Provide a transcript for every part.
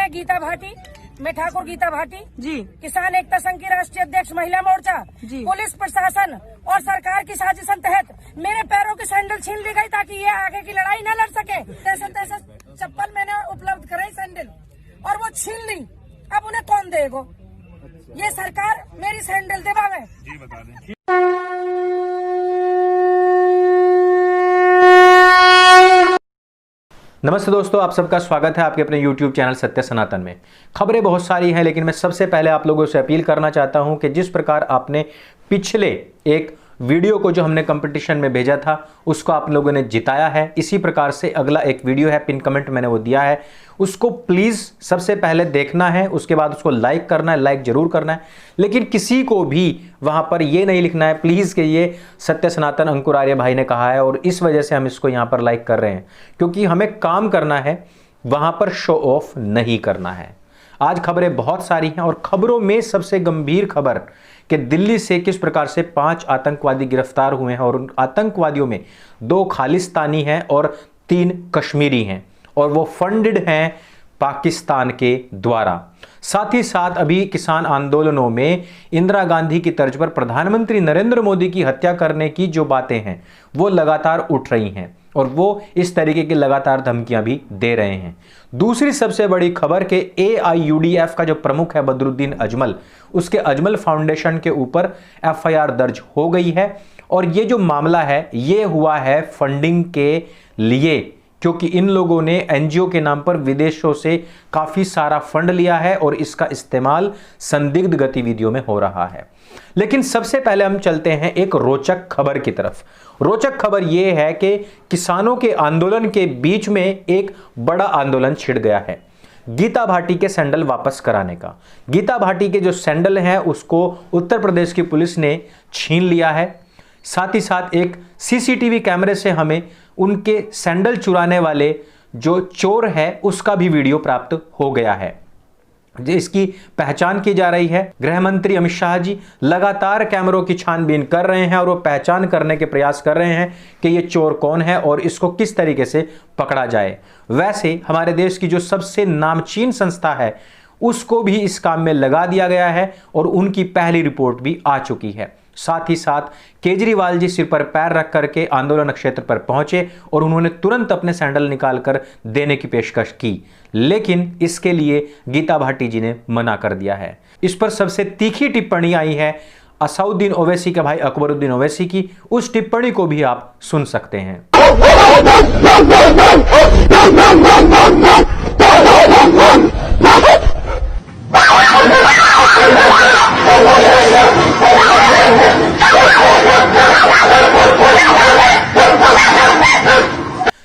मैं गीता भाटी, मैं ठाकुर गीता भाटी जी, किसान एकता संघ की राष्ट्रीय अध्यक्ष महिला मोर्चा जी। पुलिस प्रशासन और सरकार की साजिशन तहत मेरे पैरों की सैंडल छीन ली गई ताकि ये आगे की लड़ाई न लड़ सके। जैसे तैसे चप्पल मैंने उपलब्ध कराई सैंडल और वो छीन ली। अब उन्हें कौन देगा? ये सरकार मेरी सैंडल दिवावे। जी बता दें। नमस्ते दोस्तों, आप सबका स्वागत है आपके अपने YouTube चैनल सत्य सनातन में। खबरें बहुत सारी हैं, लेकिन मैं सबसे पहले आप लोगों से अपील करना चाहता हूं कि जिस प्रकार आपने पिछले एक वीडियो को जो हमने कंपटीशन में भेजा था उसको आप लोगों ने जिताया है, इसी प्रकार से अगला एक वीडियो है, पिन कमेंट मैंने वो दिया है, उसको प्लीज़ सबसे पहले देखना है, उसके बाद उसको लाइक करना है, लाइक जरूर करना है। लेकिन किसी को भी वहां पर ये नहीं लिखना है प्लीज़ कि ये सत्य सनातन अंकुर आर्य भाई ने कहा है और इस वजह से हम इसको यहाँ पर लाइक कर रहे हैं, क्योंकि हमें काम करना है, वहां पर शो ऑफ नहीं करना है। आज खबरें बहुत सारी हैं और खबरों में सबसे गंभीर खबर कि दिल्ली से किस प्रकार से 5 आतंकवादी गिरफ्तार हुए हैं और उन आतंकवादियों में 2 खालिस्तानी हैं और 3 कश्मीरी हैं और वो फंडेड हैं पाकिस्तान के द्वारा। साथ ही साथ अभी किसान आंदोलनों में इंदिरा गांधी की तर्ज पर प्रधानमंत्री नरेंद्र मोदी की हत्या करने की जो बातें हैं वो लगातार उठ रही हैं और वो इस तरीके की लगातार धमकियां भी दे रहे हैं। दूसरी सबसे बड़ी खबर के AIUDF का जो प्रमुख है बदरुद्दीन अजमल, उसके अजमल फाउंडेशन के ऊपर FIR दर्ज हो गई है और ये जो मामला है ये हुआ है फंडिंग के लिए, क्योंकि इन लोगों ने NGO के नाम पर विदेशों से काफी सारा फंड लिया है और इसका इस्तेमाल संदिग्ध गतिविधियों में हो रहा है। लेकिन सबसे पहले हम चलते हैं एक रोचक खबर की तरफ। रोचक खबर यह है कि किसानों के आंदोलन के बीच में एक बड़ा आंदोलन छिड़ गया है गीता भाटी के सैंडल वापस कराने का। गीता भाटी के जो सैंडल हैं उसको उत्तर प्रदेश की पुलिस ने छीन लिया है। साथ ही साथ एक CCTV कैमरे से हमें उनके सैंडल चुराने वाले जो चोर है उसका भी वीडियो प्राप्त हो गया है, जिसकी पहचान की जा रही है। गृह मंत्री अमित शाह जी लगातार कैमरों की छानबीन कर रहे हैं और वो पहचान करने के प्रयास कर रहे हैं कि ये चोर कौन है और इसको किस तरीके से पकड़ा जाए। वैसे हमारे देश की जो सबसे नामचीन संस्था है उसको भी इस काम में लगा दिया गया है और उनकी पहली रिपोर्ट भी आ चुकी है। साथ ही साथ केजरीवाल जी सिर पर पैर रख करके आंदोलन क्षेत्र पर पहुंचे और उन्होंने तुरंत अपने सैंडल निकालकर देने की पेशकश की, लेकिन इसके लिए गीता भाटी जी ने मना कर दिया है। इस पर सबसे तीखी टिप्पणी आई है असउद्दीन ओवैसी के भाई अकबरुद्दीन ओवैसी की। उस टिप्पणी को भी आप सुन सकते हैं।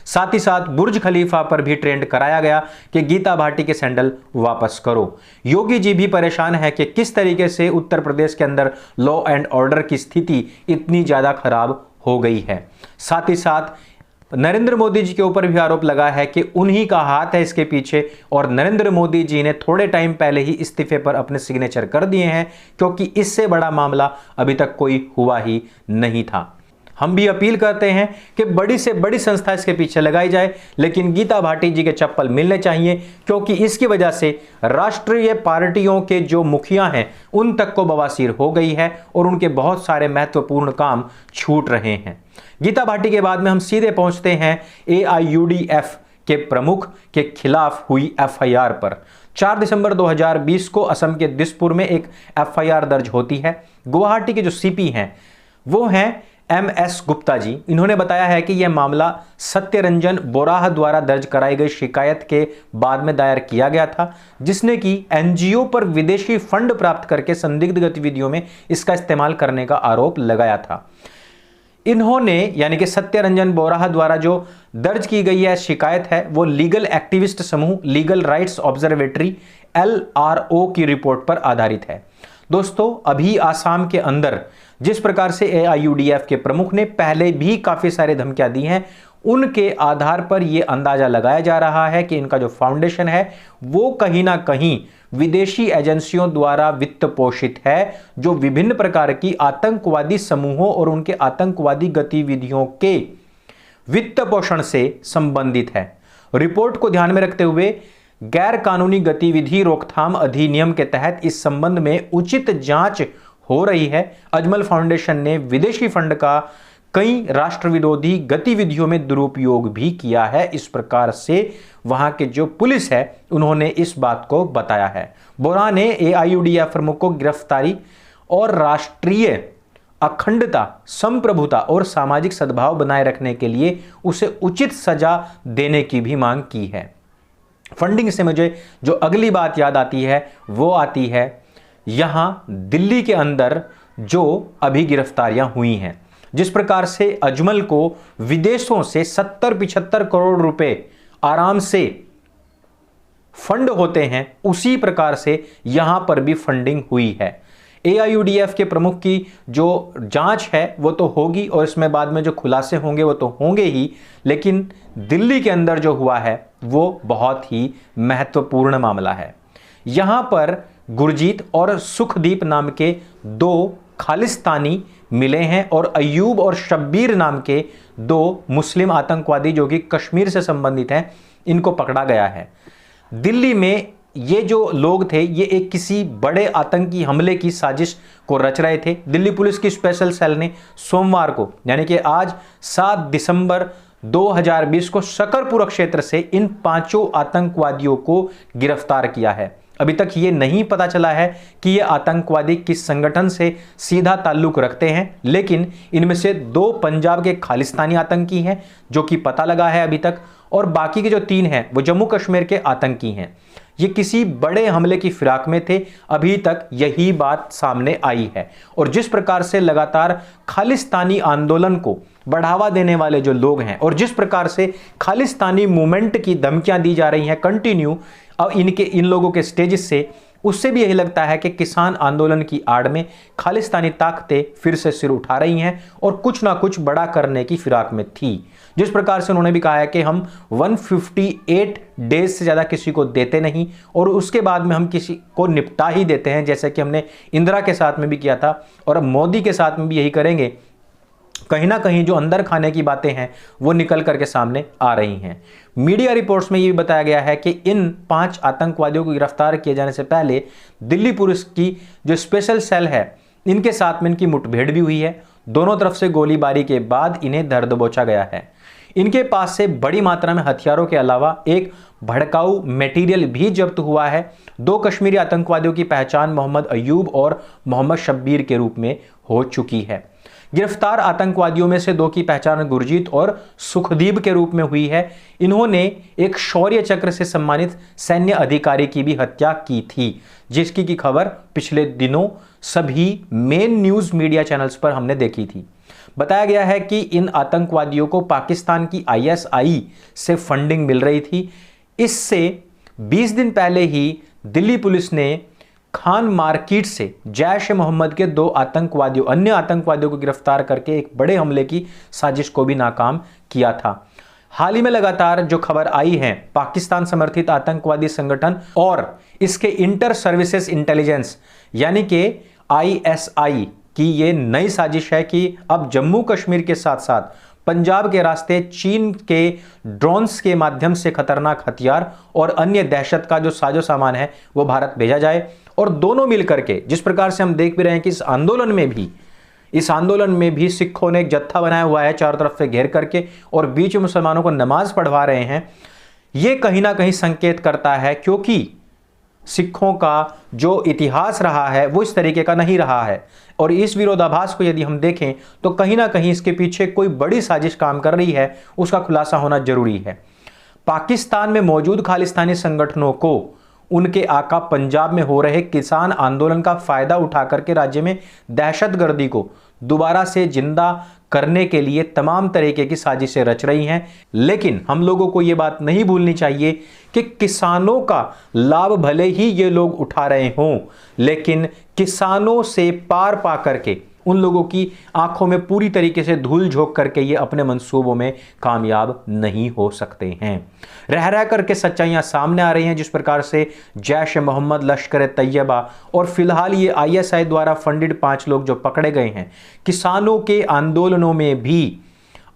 साथ ही साथ बुर्ज खलीफा पर भी ट्रेंड कराया गया कि गीता भाटी के सैंडल वापस करो। योगी जी भी परेशान है कि किस तरीके से उत्तर प्रदेश के अंदर लॉ एंड ऑर्डर की स्थिति इतनी ज्यादा खराब हो गई है। साथ ही साथ नरेंद्र मोदी जी के ऊपर भी आरोप लगा है कि उन्हीं का हाथ है इसके पीछे और नरेंद्र मोदी जी ने थोड़े टाइम पहले ही इस्तीफे पर अपने सिग्नेचर कर दिए हैं, क्योंकि इससे बड़ा मामला अभी तक कोई हुआ ही नहीं था। हम भी अपील करते हैं कि बड़ी से बड़ी संस्था इसके पीछे लगाई जाए, लेकिन गीता भाटी जी के चप्पल मिलने चाहिए, क्योंकि इसकी वजह से राष्ट्रीय पार्टियों के जो मुखिया हैं उन तक को बवासीर हो गई है और उनके बहुत सारे महत्वपूर्ण काम छूट रहे हैं। गीता भाटी के बाद में हम सीधे पहुंचते हैं AIUDF के प्रमुख के खिलाफ हुई FIR पर। 4 दिसंबर 2020 को असम के दिसपुर में एक FIR दर्ज होती है। गुवाहाटी के जो CP हैं वो हैं MS गुप्ता जी। इन्होंने बताया है कि यह मामला सत्यरंजन बोराह द्वारा दर्ज कराई गई शिकायत के बाद में दायर किया गया था, जिसने कि NGO पर विदेशी फंड प्राप्त करके संदिग्ध गतिविधियों में इसका इस्तेमाल करने का आरोप लगाया था। इन्होंने यानी कि सत्यरंजन बोराह द्वारा जो दर्ज की गई है शिकायत है वो लीगल एक्टिविस्ट समूह लीगल राइट्स ऑब्जर्वेटरी LRO की रिपोर्ट पर आधारित है। दोस्तों, अभी आसाम के अंदर जिस प्रकार से AIUDF के प्रमुख ने पहले भी काफी सारे धमकियां दी हैं, उनके आधार पर यह अंदाजा लगाया जा रहा है कि इनका जो फाउंडेशन है वो कहीं ना कहीं विदेशी एजेंसियों द्वारा वित्त पोषित है, जो विभिन्न प्रकार की आतंकवादी समूहों और उनके आतंकवादी गतिविधियों के वित्त पोषण से संबंधित है। रिपोर्ट को ध्यान में रखते हुए गैर कानूनी गतिविधि रोकथाम अधिनियम के तहत इस संबंध में उचित जांच हो रही है। अजमल फाउंडेशन ने विदेशी फंड का कई राष्ट्र विरोधी गतिविधियों में दुरुपयोग भी किया है। इस प्रकार से वहां के जो पुलिस है उन्होंने इस बात को बताया है। बोरा ने AIUDF प्रमुख को गिरफ्तारी और राष्ट्रीय अखंडता, संप्रभुता और सामाजिक सद्भाव बनाए रखने के लिए उसे उचित सजा देने की भी मांग की है। फंडिंग से मुझे जो अगली बात याद आती है वो आती है यहां दिल्ली के अंदर जो अभी गिरफ्तारियां हुई हैं। जिस प्रकार से अजमल को विदेशों से 70-75 करोड़ रुपए आराम से फंड होते हैं, उसी प्रकार से यहां पर भी फंडिंग हुई है। AIUDF के प्रमुख की जो जांच है वो तो होगी और इसमें बाद में जो खुलासे होंगे वो तो होंगे ही, लेकिन दिल्ली के अंदर जो हुआ है वो बहुत ही महत्वपूर्ण मामला है। यहां पर गुरजीत और सुखदीप नाम के 2 खालिस्तानी मिले हैं और अयूब और शब्बीर नाम के 2 मुस्लिम आतंकवादी जो कि कश्मीर से संबंधित हैं, इनको पकड़ा गया है। दिल्ली में ये जो लोग थे ये एक किसी बड़े आतंकी हमले की साजिश को रच रहे थे। दिल्ली पुलिस की स्पेशल सेल ने सोमवार को यानी कि आज 7 दिसंबर 2020 को शकरपुरा क्षेत्र से इन 5 आतंकवादियों को गिरफ्तार किया है। अभी तक ये नहीं पता चला है कि ये आतंकवादी किस संगठन से सीधा ताल्लुक रखते हैं, लेकिन इनमें से 2 पंजाब के खालिस्तानी आतंकी हैं जो कि पता लगा है अभी तक, और बाकी के जो 3 हैं वो जम्मू कश्मीर के आतंकी हैं। ये किसी बड़े हमले की फिराक में थे, अभी तक यही बात सामने आई है। और जिस प्रकार से लगातार खालिस्तानी आंदोलन को बढ़ावा देने वाले जो लोग हैं और जिस प्रकार से खालिस्तानी मूवमेंट की धमकियां दी जा रही हैं कंटिन्यू अब इन लोगों के स्टेजेस से, उससे भी यही लगता है कि किसान आंदोलन की आड़ में खालिस्तानी ताकतें फिर से सिर उठा रही हैं और कुछ ना कुछ बड़ा करने की फिराक में थी। जिस प्रकार से उन्होंने भी कहा है कि हम 158 डेज से ज़्यादा किसी को देते नहीं और उसके बाद में हम किसी को निपटा ही देते हैं, जैसे कि हमने इंदिरा के साथ में भी किया था और अब मोदी के साथ में भी यही करेंगे। कहीं ना कहीं जो अंदर खाने की बातें हैं वो निकल करके सामने आ रही हैं। मीडिया रिपोर्ट्स में ये भी बताया गया है कि इन 5 आतंकवादियों को गिरफ्तार किए जाने से पहले दिल्ली पुलिस की जो स्पेशल सेल है इनके साथ में इनकी मुठभेड़ भी हुई है। दोनों तरफ से गोलीबारी के बाद इन्हें धर दबोचा गया है। इनके पास से बड़ी मात्रा में हथियारों के अलावा एक भड़काऊ मटेरियल भी जब्त हुआ है। 2 कश्मीरी आतंकवादियों की पहचान मोहम्मद अयूब और मोहम्मद शब्बीर के रूप में हो चुकी है। गिरफ्तार आतंकवादियों में से 2 की पहचान गुरजीत और सुखदीप के रूप में हुई है। इन्होंने एक शौर्य चक्र से सम्मानित सैन्य अधिकारी की भी हत्या की थी, जिसकी की खबर पिछले दिनों सभी मेन न्यूज मीडिया चैनल्स पर हमने देखी थी। बताया गया है कि इन आतंकवादियों को पाकिस्तान की ISI से फंडिंग मिल रही थी। इससे 20 दिन पहले ही दिल्ली पुलिस ने खान मार्केट से जैश ए मोहम्मद के 2 अन्य आतंकवादियों को गिरफ्तार करके एक बड़े हमले की साजिश को भी नाकाम किया था। हाल ही में लगातार जो खबर आई है पाकिस्तान समर्थित आतंकवादी संगठन और इसके इंटर सर्विसेज इंटेलिजेंस यानी कि ISI की ये नई साजिश है कि अब जम्मू कश्मीर के साथ साथ पंजाब के रास्ते चीन के ड्रोन्स के माध्यम से खतरनाक हथियार और अन्य दहशत का जो साजो सामान है वो भारत भेजा जाए। और दोनों मिलकर के जिस प्रकार से हम देख भी रहे हैं कि इस आंदोलन में भी सिखों ने एक जत्था बनाया हुआ है चारों तरफ से घेर करके और बीच में मुसलमानों को नमाज पढ़वा रहे हैं। ये कहीं ना कहीं संकेत करता है, क्योंकि सिखों का जो इतिहास रहा है वो इस तरीके का नहीं रहा है और इस विरोधाभास को यदि हम देखें तो कहीं ना कहीं इसके पीछे कोई बड़ी साजिश काम कर रही है, उसका खुलासा होना जरूरी है। पाकिस्तान में मौजूद खालिस्तानी संगठनों को उनके आका पंजाब में हो रहे किसान आंदोलन का फायदा उठा करके राज्य में दहशतगर्दी को दोबारा से जिंदा करने के लिए तमाम तरीके की साजिशें रच रही हैं। लेकिन हम लोगों को यह बात नहीं भूलनी चाहिए कि किसानों का लाभ भले ही ये लोग उठा रहे हों, लेकिन किसानों से पार पा करके उन लोगों की आंखों में पूरी तरीके से धूल झोंक करके ये अपने मंसूबों में कामयाब नहीं हो सकते हैं। रह रह करके सच्चाइयां सामने आ रही हैं, जिस प्रकार से जैश ए मोहम्मद, लश्कर ए तैयबा और फिलहाल ये ISI द्वारा फंडेड 5 लोग जो पकड़े गए हैं, किसानों के आंदोलनों में भी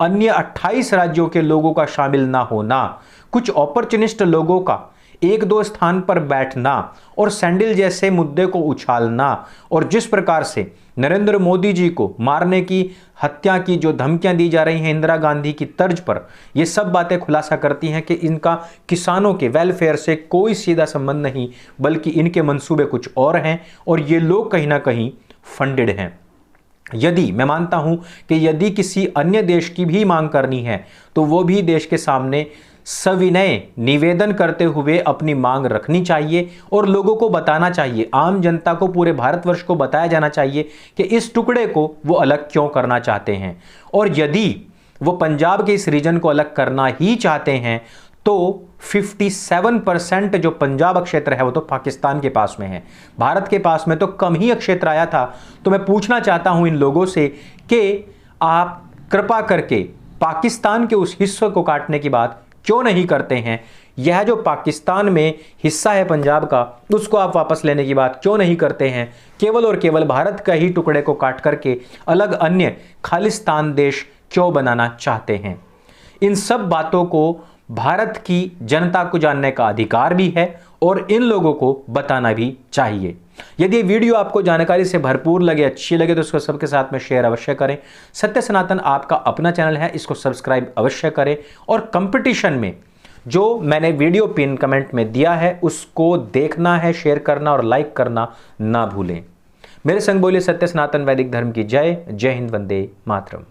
अन्य 28 राज्यों के लोगों का शामिल ना होना, कुछ अपॉर्चुनिस्ट लोगों का एक दो स्थान पर बैठना और सैंडल जैसे मुद्दे को उछालना और जिस प्रकार से नरेंद्र मोदी जी को मारने की, हत्या की जो धमकियां दी जा रही हैं इंदिरा गांधी की तर्ज पर, ये सब बातें खुलासा करती हैं कि इनका किसानों के वेलफेयर से कोई सीधा संबंध नहीं, बल्कि इनके मंसूबे कुछ और हैं और ये लोग कहीं ना कहीं फंडेड हैं। यदि मैं मानता हूं कि यदि किसी अन्य देश की भी मांग करनी है तो वो भी देश के सामने सविनय निवेदन करते हुए अपनी मांग रखनी चाहिए और लोगों को बताना चाहिए, आम जनता को, पूरे भारतवर्ष को बताया जाना चाहिए कि इस टुकड़े को वो अलग क्यों करना चाहते हैं। और यदि वो पंजाब के इस रीजन को अलग करना ही चाहते हैं तो 57% जो पंजाब क्षेत्र है वो तो पाकिस्तान के पास में है, भारत के पास में तो कम ही क्षेत्र आया था। तो मैं पूछना चाहता हूं इन लोगों से कि आप कृपा करके पाकिस्तान के उस हिस्से को काटने की बात क्यों नहीं करते हैं? यह जो पाकिस्तान में हिस्सा है पंजाब का, उसको आप वापस लेने की बात क्यों नहीं करते हैं? केवल और केवल भारत का ही टुकड़े को काट करके अलग अन्य खालिस्तान देश क्यों बनाना चाहते हैं? इन सब बातों को भारत की जनता को जानने का अधिकार भी है और इन लोगों को बताना भी चाहिए। यदि ये वीडियो आपको जानकारी से भरपूर लगे, अच्छी लगे तो इसको सबके साथ में शेयर अवश्य करें। सत्य सनातन आपका अपना चैनल है, इसको सब्सक्राइब अवश्य करें और कंपटीशन में जो मैंने वीडियो पिन कमेंट में दिया है उसको देखना है, शेयर करना और लाइक करना ना भूलें। मेरे संग बोलिए सत्य सनातन वैदिक धर्म की जय। जय हिंद, वंदे मातरम।